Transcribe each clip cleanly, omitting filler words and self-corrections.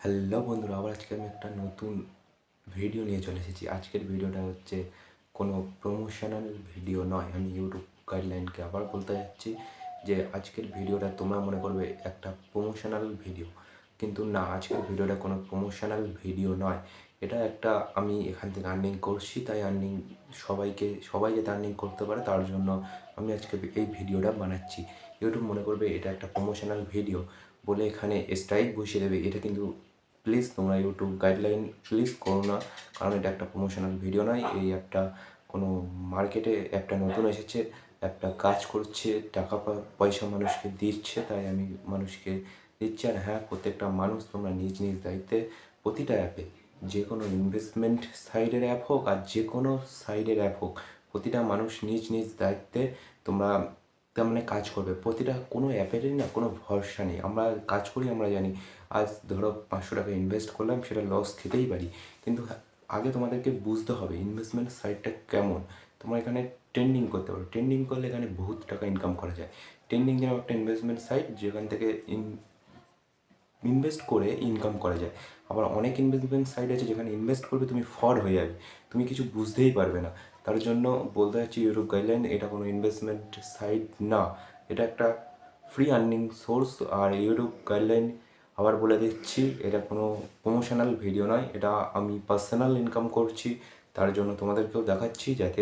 Hello বন্ধুরা, আবার আজকে আমি একটা নতুন ভিডিও নিয়ে চলে এসেছি। আজকের ভিডিওটা হচ্ছে কোনো প্রমোশনাল ভিডিও নয়। আমি ইউটিউব গাইডলাইনকে আবার বলতে যাচ্ছি যে আজকের ভিডিওটা তোমরা মনে করবে একটা প্রমোশনাল ভিডিও, কিন্তু না, আজকের ভিডিওটা কোনো প্রমোশনাল ভিডিও নয়। এটা একটা, আমি এখান থেকে আর্নিং করছি, তাই সবাই যাতে আর্নিং করতে পারে তার জন্য আমি আজকে এই ভিডিওটা বানাচ্ছি। ইউটিউব মনে করবে এটা একটা প্রমোশনাল ভিডিও বলে এখানে স্ট্রাইক বসিয়ে দেবে। এটা কিন্তু প্লিজ তোমরা ইউটিউব গাইডলাইন প্লিজ করো না, কারণ এটা একটা প্রমোশনাল ভিডিও নয়। এই অ্যাপটা কোনো মার্কেটে অ্যাপটা নতুন এসেছে, অ্যাপটা কাজ করছে, টাকা পয়সা মানুষকে দিচ্ছে, তাই আমি মানুষকে দিচ্ছি। আর হ্যাঁ, প্রত্যেকটা মানুষ তোমরা নিজ নিজ দায়িত্বে প্রতিটা অ্যাপে, যে কোনো ইনভেস্টমেন্ট সাইডের অ্যাপ হোক আর যে কোনো সাইডের অ্যাপ হোক, প্রতিটা মানুষ নিজ নিজ দায়িত্বে তোমরা তার মানে কাজ করবে। প্রতিটা কোনো অ্যাপেরই না কোনো ভরসা নেই। আমরা কাজ করি, আমরা জানি আজ ধরো 500 টাকা ইনভেস্ট করলাম, সেটা লস খেতেই পারি, কিন্তু আগে তোমাদেরকে বুঝতে হবে ইনভেস্টমেন্ট সাইটটা কেমন। তোমরা এখানে ট্রেন্ডিং করতে পারো, ট্রেন্ডিং করলে এখানে বহুত টাকা ইনকাম করা যায়। ট্রেন্ডিং যেন একটা ইনভেস্টমেন্ট সাইট যেখান থেকে ইনভেস্ট করে ইনকাম করা যায়। আবার অনেক ইনভেস্টমেন্ট সাইট আছে যেখানে ইনভেস্ট করবে তুমি ফ্রড হয়ে যাবে, তুমি কিছু বুঝতেই পারবে না। তার জন্য বলতে চাচ্ছি ইউটিউব গাইডলাইন এটা কোনো ইনভেস্টমেন্ট সাইট না, এটা একটা ফ্রি আর্নিং সোর্স। আর ইউটিউব গাইডলাইন আবার বলে দিচ্ছি, এটা কোনো প্রমোশনাল ভিডিও নয়, এটা আমি পার্সোনাল ইনকাম করছি, তার জন্য তোমাদেরকেও দেখাচ্ছি যাতে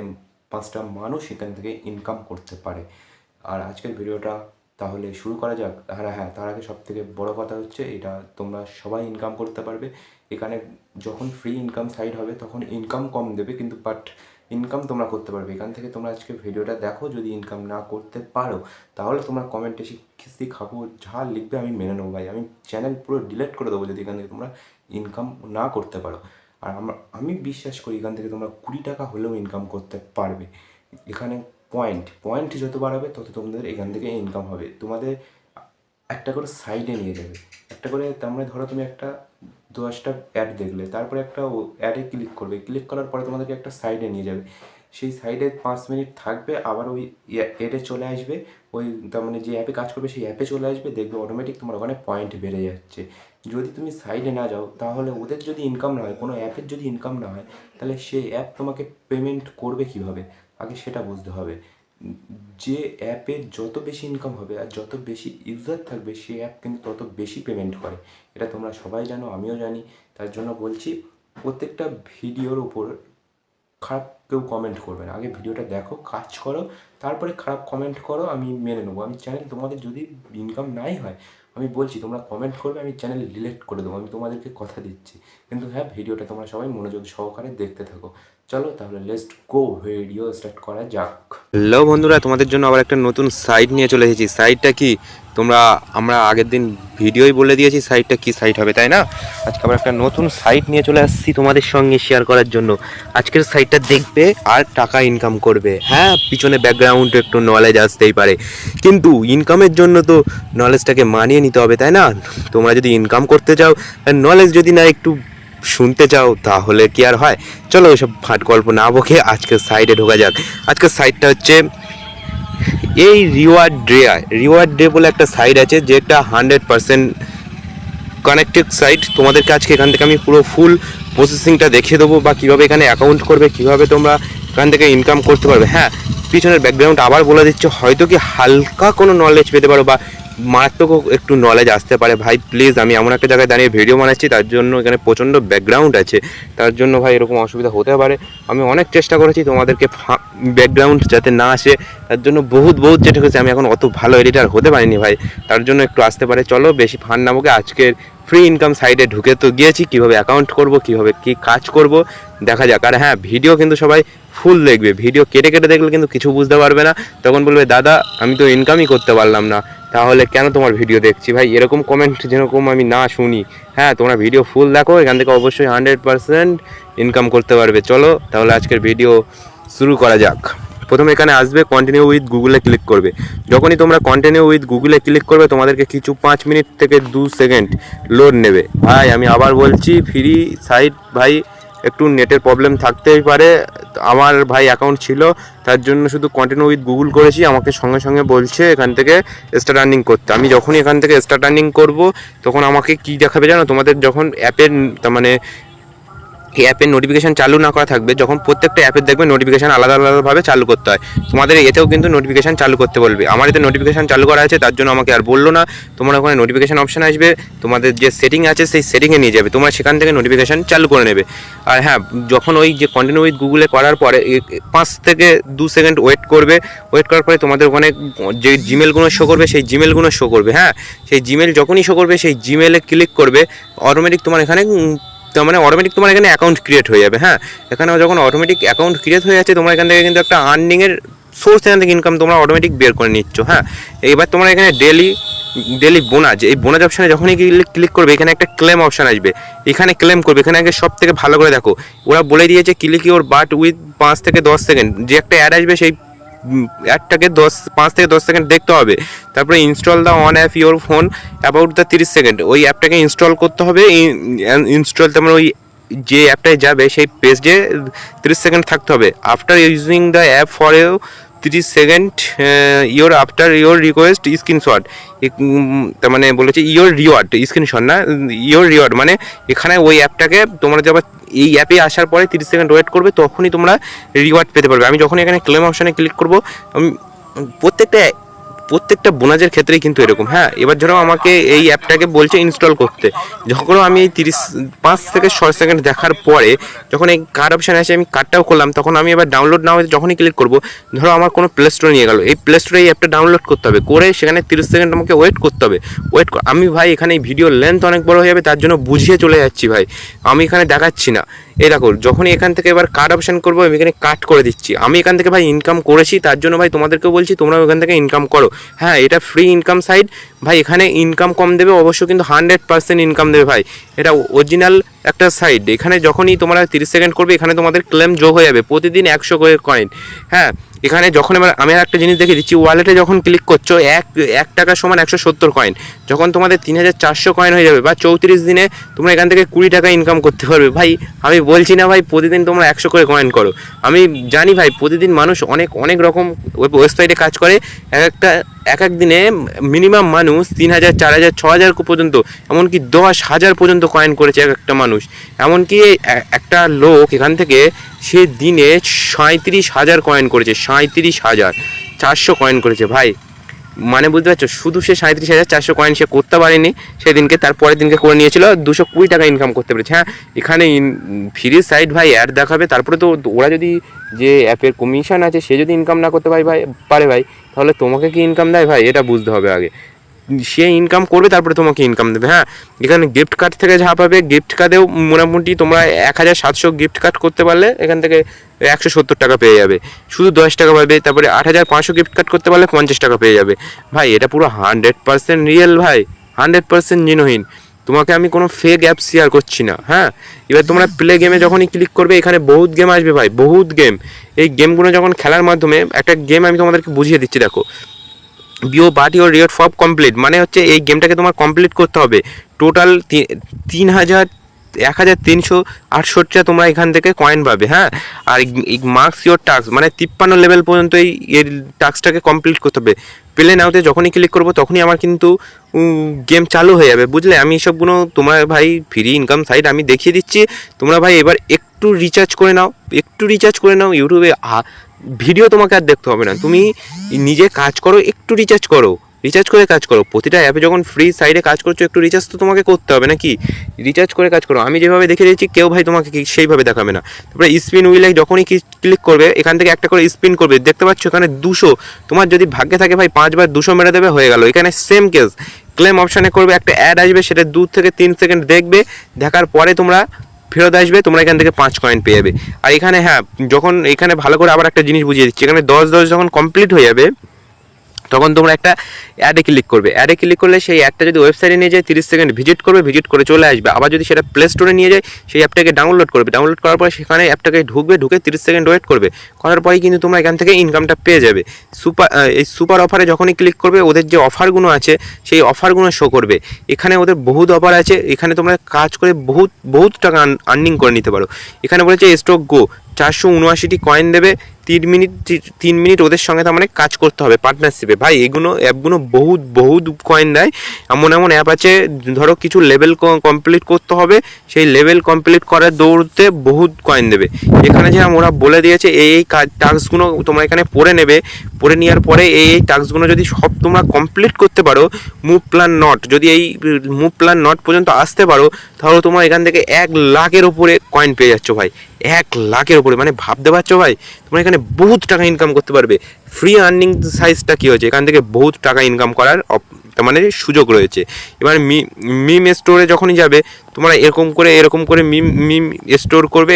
5টা মানুষ এখান থেকে ইনকাম করতে পারে। আর আজকের ভিডিওটা তাহলে শুরু করা যাক। হ্যাঁ, তার আগে সবথেকে বড় কথা হচ্ছে এটা তোমরা সবাই ইনকাম করতে পারবে। এখানে যখন ফ্রি ইনকাম সাইট হবে তখন ইনকাম কম দেবে, কিন্তু ইনকাম তোমরা করতে পারবে এখান থেকে। তোমরা আজকে ভিডিওটা দেখো, যদি ইনকাম না করতে পারো তাহলে তোমরা কমেন্টে খিস্তি খাবো যা লিখবে আমি মেনে নেবো ভাই, আমি চ্যানেল পুরো ডিলিট করে দেবো যদি এখান থেকে তোমরা ইনকাম না করতে পারো। আর আমি বিশ্বাস করি এখান থেকে তোমরা 20 টাকা হলেও ইনকাম করতে পারবে। এখানে পয়েন্ট যত বাড়াবে তত তোমাদের এখান থেকে ইনকাম হবে। তোমাদের একটা করে সাইডে নিয়ে যাবে, একটা করে, তার মানে ধরো তুমি একটা 10টা অ্যাড দেখলে, তারপরে একটা অ্যাডে ক্লিক করবে, ক্লিক করার পরে তোমাদেরকে একটা সাইডে নিয়ে যাবে। সেই সাইডে 5 মিনিট থাকবে, আবার ওই অ্যাডে চলে আসবে, ওই তার মানে যে অ্যাপে কাজ করবে সেই অ্যাপে চলে আসবে, দেখবে অটোমেটিক তোমার ওখানে পয়েন্ট বেড়ে যাচ্ছে। যদি তুমি সাইডে না যাও তাহলে ওদের যদি ইনকাম না হয়, কোনো অ্যাপের যদি ইনকাম না হয়, তাহলে সেই অ্যাপ তোমাকে পেমেন্ট করবে কীভাবে, আগে সেটা বুঝতে হবে। যে অ্যাপের যত বেশি ইনকাম হবে আর যত বেশি ইউজার থাকবে সেই অ্যাপ কিন্তু তত বেশি পেমেন্ট করে, এটা তোমরা সবাই জানো, আমিও জানি। তার জন্য বলছি প্রত্যেকটা ভিডিওর উপর খারাপ কেউ কমেন্ট করবে না, আগে ভিডিওটা দেখো, কাজ করো, তারপরে খারাপ কমেন্ট করো, আমি মেনে নেবো। আমি চ্যানেল, তোমাদের যদি ইনকাম নাই হয় আমি বলছি তোমরা কমেন্ট করবে, আমি চ্যানেল ডিলিট করে দেবো, আমি তোমাদেরকে কথা দিচ্ছি। কিন্তু হ্যাঁ, ভিডিওটা তোমরা সবাই মনোযোগ সহকারে দেখতে থাকো। চলো তাহলে লেটস গো, ভিডিও স্টার্ট করা যাক। হ্যালো বন্ধুরা, তোমাদের জন্য আবার একটা নতুন সাইট নিয়ে চলে এসেছি। সাইটটা কি আমরা আগের দিন ভিডিওই বলে দিয়েছি সাইটটা কি সাইট হবে, তাই না? আজকে আবার একটা নতুন সাইট নিয়ে চলে আসছি তোমাদের সঙ্গে শেয়ার করার জন্য। আজকের সাইটটা দেখবে আর টাকা ইনকাম করবে। হ্যাঁ, পিছনে ব্যাকগ্রাউন্ডে একটু নলেজ আসতেই পারে, কিন্তু ইনকামের জন্য তো নলেজটাকে মানিয়ে নিতে হবে, তাই না? তোমরা যদি ইনকাম করতে চাও, নলেজ যদি না একটু শুনতে চাও তাহলে কি আর হয়? চলো ওইসব ফাট গল্প না বকে আজকের সাইডে ঢোকা যাক। আজকের সাইটটা হচ্ছে এই রিওয়ার্ড ডে বলে একটা সাইট আছে, যে একটা 100% কানেক্টেড সাইট। তোমাদেরকে আজকে এখান থেকে আমি পুরো ফুল প্রসেসিংটা দেখিয়ে দেবো, বা কীভাবে এখানে অ্যাকাউন্ট করবে, কীভাবে তোমরা এখান থেকে ইনকাম করতে পারবে। হ্যাঁ, পিছনের ব্যাকগ্রাউন্ড আবার বলে দিচ্ছে, হয়তো কি হালকা কোনো নলেজ পেতে পারো বা মারাত্মক একটু নলেজ আসতে পারে। ভাই প্লিজ, আমি এমন একটা জায়গায় দাঁড়িয়ে ভিডিও বানাচ্ছি, তার জন্য এখানে প্রচণ্ড ব্যাকগ্রাউন্ড আছে, তার জন্য ভাই এরকম অসুবিধা হতে পারে। আমি অনেক চেষ্টা করেছি তোমাদেরকে ব্যাকগ্রাউন্ড যাতে না আসে, তার জন্য বহুত চেষ্টা করেছি। আমি এখন অত ভালো এডিটার হতে পারিনি ভাই, তার জন্য একটু আসতে পারে। চলো বেশি ফান না বকে আজকের ফ্রি ইনকাম সাইটে ঢুকে তো গিয়েছি, কীভাবে অ্যাকাউন্ট করব, কীভাবে কী কাজ করব দেখা যাক। আর হ্যাঁ, ভিডিও কিন্তু সবাই ফুল দেখবে, ভিডিও কেটে দেখলে কিন্তু কিছু বুঝতে পারবে না, তখন বলবে দাদা আমি তো ইনকামই করতে পারলাম না, তাহলে কেন তোমার ভিডিও দেখছি? ভাই এরকম কমেন্ট যেরকম আমি না শুনি। হ্যাঁ, তোমরা ভিডিও ফুল দেখো, এখান থেকে অবশ্যই 100% ইনকাম করতে পারবে। চলো তাহলে আজকের ভিডিও শুরু করা যাক। প্রথমে এখানে আসবে কন্টিনিউ উইথ গুগলে ক্লিক করবে। যখনই তোমরা কন্টিনিউ উইথ গুগলে ক্লিক করবে তোমাদেরকে কিছু 5 মিনিট থেকে 2 সেকেন্ড লোড নেবে। ভাই আমি আবার বলছি, ফ্রি সাইট ভাই, একটু নেটের প্রবলেম থাকতেই পারে। আমার ভাই অ্যাকাউন্ট ছিল, তার জন্য শুধু কন্টিনিউ উইথ গুগল করেছি, আমাকে সঙ্গে সঙ্গে বলছে এখান থেকে স্টার্ট আর্নিং করতে। আমি যখনই এখান থেকে স্টার্ট আর্নিং করব তখন আমাকে কি দেখাবে জানো, তোমাদের যখন অ্যাপের মানে এই অ্যাপের নোটিফিকেশান চালু না করা থাকবে, যখন প্রত্যেকটা অ্যাপের দেখবে নোটিফিকেশান আলাদা আলাদাভাবে চালু করতে হয়, তোমাদের এতেও কিন্তু নোটিফিকেশান চালু করতে বলবে। আমার এতে নোটিফিকেশান চালু করা আছে, তার জন্য আমাকে আর বললো না। তোমার ওখানে নোটিফিকেশান অপশান আসবে, তোমাদের যে সেটিং আছে সেই সেটিংয়ে নিয়ে যাবে, তোমরা সেখান থেকে নোটিফিকেশান চালু করে নেবে। আর হ্যাঁ, যখন ওই যে কন্টিনিউ উইথ গুগলে করার পরে 5 থেকে 2 সেকেন্ড ওয়েট করবে। ওয়েট করার পরে তোমাদের ওখানে যে জিমেলগুলো শো করবে সেই জিমেলগুলো শো করবে। হ্যাঁ, সেই জিমেল যখনই শো করবে সেই জিমেলে ক্লিক করবে, অটোমেটিক তোমার এখানে তার মানে অটোমেটিক তোমার এখানে অ্যাকাউন্ট ক্রিয়েট হয়ে যাবে। হ্যাঁ, এখানে যখন অটোমেটিক অ্যাকাউন্ট ক্রিয়েট হয়ে যাচ্ছে, তোমরা এখান থেকে কিন্তু একটা আর্নিংয়ের সোর্স, এখান থেকে ইনকাম তোমরা অটোমেটিক বের করে নিচ্ছ। হ্যাঁ, এবার তোমরা এখানে ডেলি বোনাস, এই বোনাস অপশানে যখনই ক্লিক করবে এখানে একটা ক্লেম অপশান আসবে, এখানে ক্লেম করবে। এখানে আগে সব থেকে ভালো করে দেখো, ওরা বলে দিয়েছে ক্লিক ইওর বাট উইথ 5 থেকে 10 সেকেন্ড, যে একটা অ্যাড আসবে সেই অ্যাডটাকে 5 থেকে 10 সেকেন্ড দেখতে হবে। তারপরে install the on app your phone about the 30 second, ওই অ্যাপটাকে ইনস্টল করতে হবে। ইনস্টল তার মানে ওই যে অ্যাপটায় যাবে সেই পেজে 30 সেকেন্ড থাকতে হবে। After using the app for 30 second your after your request screenshot, তার মানে বলেছে ইওর রিওয়ার্ড, স্ক্রিনশট না, ইওর রিওয়ার্ড মানে এখানে ওই অ্যাপটাকে তোমরা যে আবার এই অ্যাপে আসার পরে 30 সেকেন্ড ওয়েট করবে, তখনই তোমরা রিওয়ার্ড পেতে পারবে। আমি যখন এখানে ক্লেম অপশানে ক্লিক করবো, আমি প্রত্যেকটা বোনাসের ক্ষেত্রেই কিন্তু এরকম। হ্যাঁ, এবার ধরো আমাকে এই অ্যাপটাকে বলছে ইনস্টল করতে, যখন আমি এই 5 থেকে 6 সেকেন্ড দেখার পরে যখন এই কার্ড অপশান আছে আমি কার্ডটাও করলাম, তখন আমি এবার ডাউনলোড নাও যখনই ক্লিক করবো, ধরো আমার কোনো প্লে স্টোরে নিয়ে গেল, এই প্লে স্টোরে এই অ্যাপটা ডাউনলোড করতে হবে, করে সেখানে 30 সেকেন্ড আমাকে ওয়েট করতে হবে। আমি ভাই এখানে এই ভিডিও লেন্থ অনেক বড় হয়ে যাবে, তার জন্য বুঝিয়ে চলে যাচ্ছি ভাই, আমি এখানে দেখাচ্ছি না। এই দেখো, যখনই এখান থেকে এবার কার্ড অপশান করবো, আমি এখানে কাট করে দিচ্ছি। আমি এখান থেকে ভাই ইনকাম করেছি, তার জন্য ভাই তোমাদেরকেও বলছি তোমরাও এখান থেকে ইনকাম করো। হ্যাঁ, এটা ফ্রি ইনকাম সাইট ভাই, এখানে ইনকাম কম দেবে অবশ্য, কিন্তু 100% ইনকাম দেবে ভাই। এটা অরিজিনাল একটা সাইট। এখানে যখনই তোমরা 30 সেকেন্ড করবে, এখানে তোমাদের ক্লেম যোগ হয়ে যাবে প্রতিদিন 100 করে কয়েন। হ্যাঁ, এখানে যখন এবার আমি একটা জিনিস দেখে দিচ্ছি, ওয়ালেটে যখন ক্লিক করছো 1 টাকা সমান 170 কয়েন, যখন তোমাদের 3400 কয়েন হয়ে যাবে বা 34 দিনে তোমরা এখান থেকে 20 টাকা ইনকাম করতে পারবে। ভাই আমি বলছি না ভাই প্রতিদিন তোমরা 100 করে কয়েন করো, আমি জানি ভাই প্রতিদিন মানুষ অনেক রকম ওয়েবসাইটে কাজ করে, এক এক দিনে মিনিমাম মানুষ 3000, 4000, 6000 পর্যন্ত, এমনকি 10,000 পর্যন্ত কয়েন করেছে এক একটা মানুষ। এমনকি একটা লোক এখান থেকে সে দিনে 37,000 কয়েন করেছে, 37,400 কয়েন করেছে ভাই। মানে বুঝতে পারছো, শুধু সে 37,400 কয়েন সে করতে পারেনি সেদিনকে, তারপরের দিনকে করে নিয়েছিল 220 টাকা ইনকাম করতে পেরেছে। হ্যাঁ, এখানে ফ্রি সাইট ভাই, অ্যাড দেখাবে, তারপরে তো ওরা যদি যে অ্যাপের কমিশন আছে সে যদি ইনকাম না করতে পারে ভাই, তাহলে তোমাকে কি ইনকাম দেয় ভাই, এটা বুঝতে হবে আগে। সে ইনকাম করবে তারপরে তোমাকে ইনকাম দেবে। হ্যাঁ, এখানে গিফট কার্ড থেকে যা পাবে, গিফট কার্ডেও মোটামুটি তোমরা 1700 গিফট কার্ড করতে পারলে এখান থেকে 170 টাকা পেয়ে যাবে, শুধু 10 টাকা পাবে। তারপরে 8500 গিফট কার্ড করতে পারলে 50 টাকা পেয়ে যাবে। ভাই এটা পুরো 100% রিয়েল ভাই, 100% জিনুইন। তোমাকে আমি কোনো ফেক অ্যাপ শেয়ার করছি না। হ্যাঁ, এবার তোমরা প্লে গেমে যখনই ক্লিক করবে, এখানে বহুত গেম আসবে ভাই, বহুত গেম। এই গেমগুলো যখন খেলার মাধ্যমে, একটা গেম আমি তোমাদেরকে বুঝিয়ে দিচ্ছি, দেখো, be but your reward for complete, মানে হচ্ছে এই গেমটাকে তোমার কমপ্লিট করতে হবে। টোটাল 1368 তোমরা এখান থেকে কয়েন পাবে। হ্যাঁ, আর মার্কস ইওর টাস্ক, মানে 53 লেভেল পর্যন্ত এই টাস্কটাকে কমপ্লিট করতে হবে। প্লে নাওতে যখনই ক্লিক করবো তখনই আমার কিন্তু গেম চালু হয়ে যাবে, বুঝলে। আমি সবগুলো তোমরা ভাই ফ্রি ইনকাম সাইট আমি দেখিয়ে দিচ্ছি, তোমরা ভাই এবার একটু রিচার্জ করে নাও ইউটিউবে। ভিডিও তোমাকে আর দেখতে হবে না, তুমি নিজে কাজ করো, একটু রিচার্জ করে কাজ করো। প্রতিটা অ্যাপে যখন ফ্রি সাইডে কাজ করছো, একটু রিচার্জ তো তোমাকে করতে হবে নাকি, রিচার্জ করে কাজ করো। আমি যেভাবে দেখে দিয়েছি কেউ ভাই তোমাকে সেইভাবে দেখাবে না। তারপরে স্পিন উইলে যখনই ক্লিক করবে, এখান থেকে একটা করে স্পিন করবে, দেখতে পাচ্ছ এখানে 200, তোমার যদি ভাগ্যে থাকে ভাই 5 বার 200 মেরে দেবে, হয়ে গেল। এখানে সেম কেস, ক্লেম অপশানে করবে, একটা অ্যাড আসবে, সেটা 2 থেকে 3 সেকেন্ড দেখবে, দেখার পরে তোমরা ফেরত আসবে, তোমরা এখান থেকে 5 কয়েন পেয়ে যাবে। আর এখানে হ্যাঁ, যখন এখানে ভালো করে আবার একটা জিনিস বুঝিয়ে দিচ্ছি, এখানে 10 যখন কমপ্লিট হয়ে যাবে, তখন তোমরা একটা অ্যাডে ক্লিক করবে, অ্যাডে ক্লিক করলে সেই অ্যাডটা যদি ওয়েবসাইটে নিয়ে যায় 30 সেকেন্ড ভিজিট করবে, ভিজিট করে চলে আসবে। আবার যদি সেটা প্লে স্টোরে নিয়ে যায় সেই অ্যাপটাকে ডাউনলোড করবে, ডাউনলোড করার পরে সেখানে অ্যাপটাকে ঢুকবে, ঢুকে 30 সেকেন্ড ওয়েট করবে, করার পরেই কিন্তু তোমরা এখান থেকে ইনকামটা পেয়ে যাবে। এই সুপার অফারে যখনই ক্লিক করবে ওদের যে অফারগুলো আছে সেই অফারগুলো শো করবে। এখানে ওদের বহুত অফার আছে, এখানে তোমরা কাজ করে বহুত বহুত টাকা আর্নিং করে নিতে পারো। এখানে বলেছে স্টক গো 479টি কয়েন দেবে, 3 মিনিট ওদের সঙ্গে তার মানে কাজ করতে হবে পার্টনারশিপে। ভাই এগুলো অ্যাপগুলো বহুত বহুত কয়েন দেয়। এমন এমন অ্যাপ আছে, ধরো কিছু লেভেল কমপ্লিট করতে হবে, সেই লেভেল কমপ্লিট করার দৌড়তে বহুত কয়েন দেবে। এখানে যে ওরা বলে দিয়েছে এই টাস্কগুলো তোমরা এখানে পড়ে নেবে, পড়ে নেওয়ার পরে এই টাস্কগুলো যদি সব তোমরা কমপ্লিট করতে পারো, মুভ প্ল্যান নট যদি এই মুভ প্ল্যান নট পর্যন্ত আসতে পারো, তাহলে তোমরা এখান থেকে 1 লাখের ওপরে কয়েন পেয়ে যাচ্ছ ভাই। 1 লাখের ওপরে, মানে ভাবতে পারছো ভাই তোমরা এখানে বহুত টাকা ইনকাম করতে পারবে। ফ্রি আর্নিং সাইজটা কী হয়েছে, এখান থেকে বহুত টাকা ইনকাম করার মানে সুযোগ রয়েছে। এবার মিম স্টোরে যখনই যাবে তোমরা এরকম করে মিম স্টোর করবে,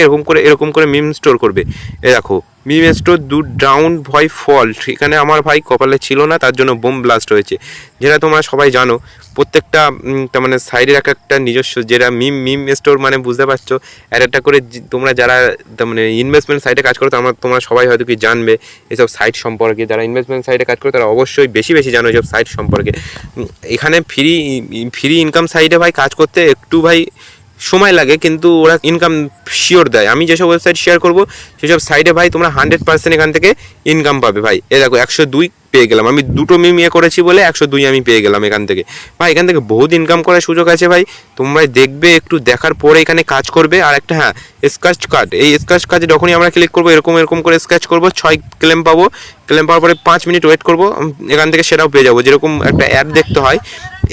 এরকম করে মিম স্টোর করবে। এ দেখো মিম স্টোর ডাউন ভয় ফল, এখানে আমার ভাই কপালে ছিল না, তার জন্য বোম ব্লাস্ট হয়েছে। যেটা তোমরা সবাই জানো, প্রত্যেকটা তার মানে সাইডের একটা নিজস্ব যেটা মিম স্টোর মানে বুঝতে পারছো, একটা করে তোমরা যারা তার মানে ইনভেস্টমেন্ট সাইটে কাজ করো তোমরা সবাই হয়তো কি জানবে এসব সাইট সম্পর্কে। যারা ইনভেস্টমেন্ট সাইটে কাজ করে তারা অবশ্যই বেশি জানো এসব সাইট সম্পর্কে। এখানে ফ্রি ইনকাম সাইটে ভাই কাজ করতে একটু ভাই সময় লাগে, কিন্তু ওরা ইনকাম শিওর দেয়। আমি যেসব ওয়েবসাইট শেয়ার করবো সেসব সাইটে ভাই তোমরা 100% এখান থেকে ইনকাম পাবে ভাই। এ দেখো 102 পেয়ে গেলাম, আমি 2টো মিম করেছি বলে 102 আমি পেয়ে গেলাম এখান থেকে। ভাই এখান থেকে বহুত ইনকাম করার সুযোগ আছে ভাই, তোমরা দেখবে, একটু দেখার পরে এখানে কাজ করবে। আর একটা হ্যাঁ, স্ক্র্যাচ কার্ড, এই স্ক্র্যাচ কার্ডে যখনই আমরা ক্লিক করবো এরকম করে স্ক্র্যাচ করবো, 6 ক্লেম পাবো। ক্লেম পাওয়ার পরে 5 মিনিট ওয়েট করবো, এখান থেকে সেটাও পেয়ে যাবো। যেরকম একটা অ্যাড দেখতে হয়,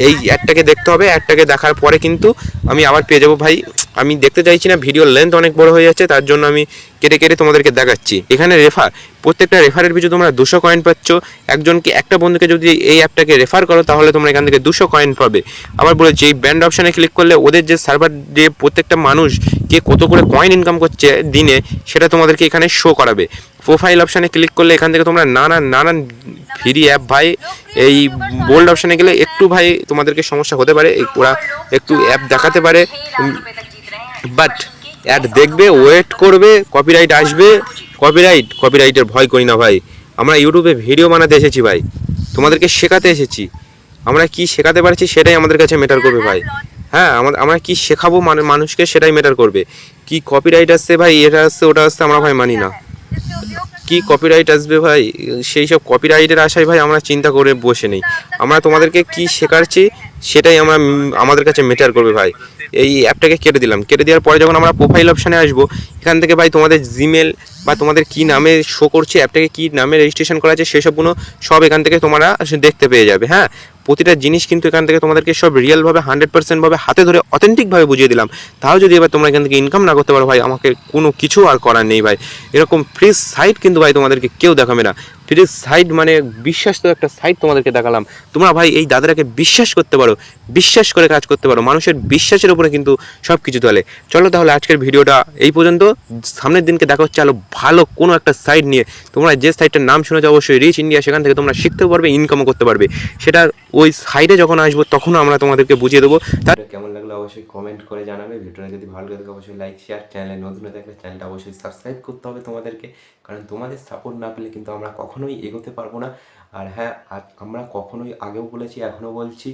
এই অ্যাডটাকে দেখতে হবে, অ্যাডটাকে দেখার পরে কিন্তু আমি আবার পেয়ে যাবো ভাই। আমি দেখতে চাইছি না, ভিডিওর লেন্থ অনেক বড় হয়ে যাচ্ছে, তার জন্য আমি কেটে তোমাদেরকে দেখাচ্ছি। এখানে প্রত্যেকটা রেফারের পিছু তোমরা 200 কয়েন পাচ্ছ। একটা বন্ধুকে যদি এই অ্যাপটাকে রেফার করো তাহলে তোমরা এখান থেকে 200 কয়েন পাবে। আবার বলেছি এই ব্যান্ড অপশানে ক্লিক করলে ওদের যে সার্ভার দিয়ে প্রত্যেকটা মানুষ কে কত করে কয়েন ইনকাম করছে দিনে সেটা তোমাদেরকে এখানে শো করাবে। প্রোফাইল অপশানে ক্লিক করলে এখান থেকে তোমরা নানান ফ্রি অ্যাপ ভাই, এই বোল্ড অপশানে গেলে একটু ভাই তোমাদেরকে সমস্যা হতে পারে, ওরা একটু অ্যাপ দেখাতে পারে, বাট অ্যাড দেখবে, ওয়েট করবে, কপিরাইট আসবে। কপিরাইটের ভয় করি না ভাই, আমরা ইউটিউবে ভিডিও বানাতে এসেছি ভাই, তোমাদেরকে শেখাতে এসেছি। আমরা কি শেখাতে পারছি সেটাই আমাদের কাছে ম্যাটার করবে ভাই। হ্যাঁ, আমরা কি শেখাবো মানুষকে সেটাই ম্যাটার করবে। কি কপিরাইট আসছে ভাই, এটা আসছে ওটা আসছে, আমরা ভাই মানি না। কি কপিরাইট আসবে ভাই, সেই সব কপিরাইটের আশায় ভাই আমরা চিন্তা করে বসে নেই। আমরা তোমাদেরকে কি শেখাচ্ছি সেটাই আমাদের কাছে ম্যাটার করবে ভাই। এই অ্যাপটাকে কেটে দিলাম, কেটে দেওয়ার পরে যখন আমরা প্রোফাইল অপশানে আসবো, এখান থেকে ভাই তোমাদের জিমেল বা তোমাদের কি নামে শো করছে, অ্যাপটাকে কি নামে রেজিস্ট্রেশন করা আছে সেসবগুলো সব এখান থেকে তোমরা দেখতে পেয়ে যাবে। হ্যাঁ, প্রতিটা জিনিস কিন্তু এখান থেকে তোমাদেরকে সব রিয়েলভাবে 100% ভাবে হাতে ধরে অথেন্টিকভাবে বুঝিয়ে দিলাম। তাও যদি এবার তোমরা এখান থেকে ইনকাম না করতে পারো ভাই, আমাকে কোনো কিছু আর করার নেই ভাই। এরকম ফ্রি সাইট কিন্তু ভাই তোমাদেরকে কেউ দেখাবে না। ফ্রি সাইট মানে বিশ্বাস তো একটা সাইট তোমাদেরকে দেখালাম, তোমরা ভাই এই দাদাটাকে বিশ্বাস করতে পারো, বিশ্বাস করে কাজ করতে পারো। মানুষের বিশ্বাসের উপরে কিন্তু সব কিছু চলে। চলো তাহলে আজকের ভিডিওটা এই পর্যন্ত, সামনের দিনকে দেখা হচ্ছে আলো ভালো কোনো একটা সাইট নিয়ে। তোমরা যে সাইটটার নাম শুনেছো অবশ্যই রিচ ইন্ডিয়া, সেখান থেকে তোমরা শিখতেও পারবে, ইনকামও করতে পারবে। সেটা ওই সাইটে যখন আসবো তখন আমরা তোমাদেরকে বুঝিয়ে দেবো। তার কেমন লাগলো অবশ্যই কমেন্ট করে জানাবে। ভিডিওটা যদি ভালো লাগে অবশ্যই লাইক শেয়ার, চ্যানেলে নতুন হয়ে থাকলে চ্যানেলটা অবশ্যই সাবস্ক্রাইব করতে হবে তোমাদেরকে, কারণ তোমাদের সাপোর্ট না পেলে কিন্তু আমরা কখনোই এগোতে পারবো না। আর হ্যাঁ, আমরা কখনোই আগেও বলেছি এখনও বলছি,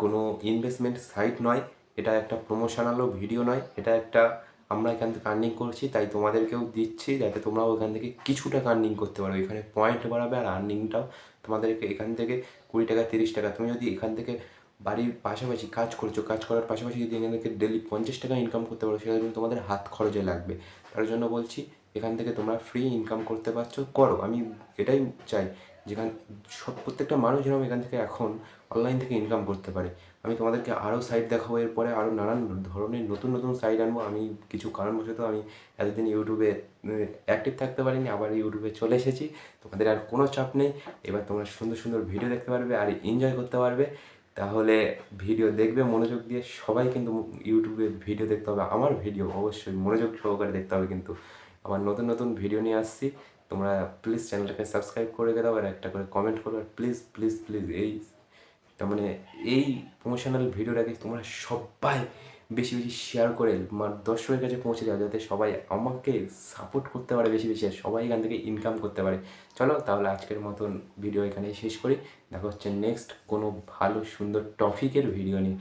কোনো ইনভেস্টমেন্ট সাইট নয়, এটা একটা প্রমোশনালও ভিডিও নয়, এটা একটা আমরা এখান থেকে আর্নিং করছি, তাই তোমাদেরকেও দিচ্ছি যাতে তোমরাও এখান থেকে কিছু টাকা আর্নিং করতে পারো। এখানে পয়েন্ট বাড়াবে আর আর্নিংটাও তোমাদেরকে এখান থেকে 20 টাকা 30 টাকা, তুমি যদি এখান থেকে বাড়ির পাশাপাশি কাজ করছো, কাজ করার পাশাপাশি যদি এখান থেকে ডেলি 50 টাকা ইনকাম করতে পারো, সেটা কিন্তু তোমাদের হাত খরচে লাগবে। তার জন্য বলছি এখান থেকে তোমরা ফ্রি ইনকাম করতে পারছো, করো। আমি এটাই চাই যেখানে প্রত্যেকটা মানুষ যেন এখান থেকে এখন অনলাইন থেকে ইনকাম করতে পারে। আমি তোমাদেরকে আরও সাইট দেখাবো, এরপরে আরও নানান ধরনের নতুন সাইট আনবো। আমি কিছু কারণবশত আমি এতদিন ইউটিউবে অ্যাক্টিভ থাকতে পারিনি, আবার ইউটিউবে চলে এসেছি। তোমাদের আর কোনো চাপ নেই, এবার তোমরা সুন্দর ভিডিও দেখতে পারবে আর এনজয় করতে পারবে। তাহলে ভিডিও দেখবে মনোযোগ দিয়ে, সবাই কিন্তু ইউটিউবে ভিডিও দেখতে হবে, আমার ভিডিও অবশ্যই মনোযোগ সহকারে দেখতে হবে। কিন্তু আমার নতুন ভিডিও নিয়ে আসছি, তোমরা প্লিজ চ্যানেলটাকে সাবস্ক্রাইব করে দাও আর একটা করে কমেন্ট করো, আর প্লিজ প্লিজ প্লিজ তার মানে এই প্রমোশনাল ভিডিওটাকে তোমরা সবাই বেশি বেশি শেয়ার করে দর্শকের কাছে পৌঁছে দাও, যাতে সবাই আমাকে সাপোর্ট করতে পারে বেশি বেশি, আর সবাই এখান থেকে ইনকাম করতে পারে। চলো তাহলে আজকের মতন ভিডিও এখানেই শেষ করি, দেখা হচ্ছে নেক্সট কোনো ভালো সুন্দর টপিকের ভিডিও নিয়ে।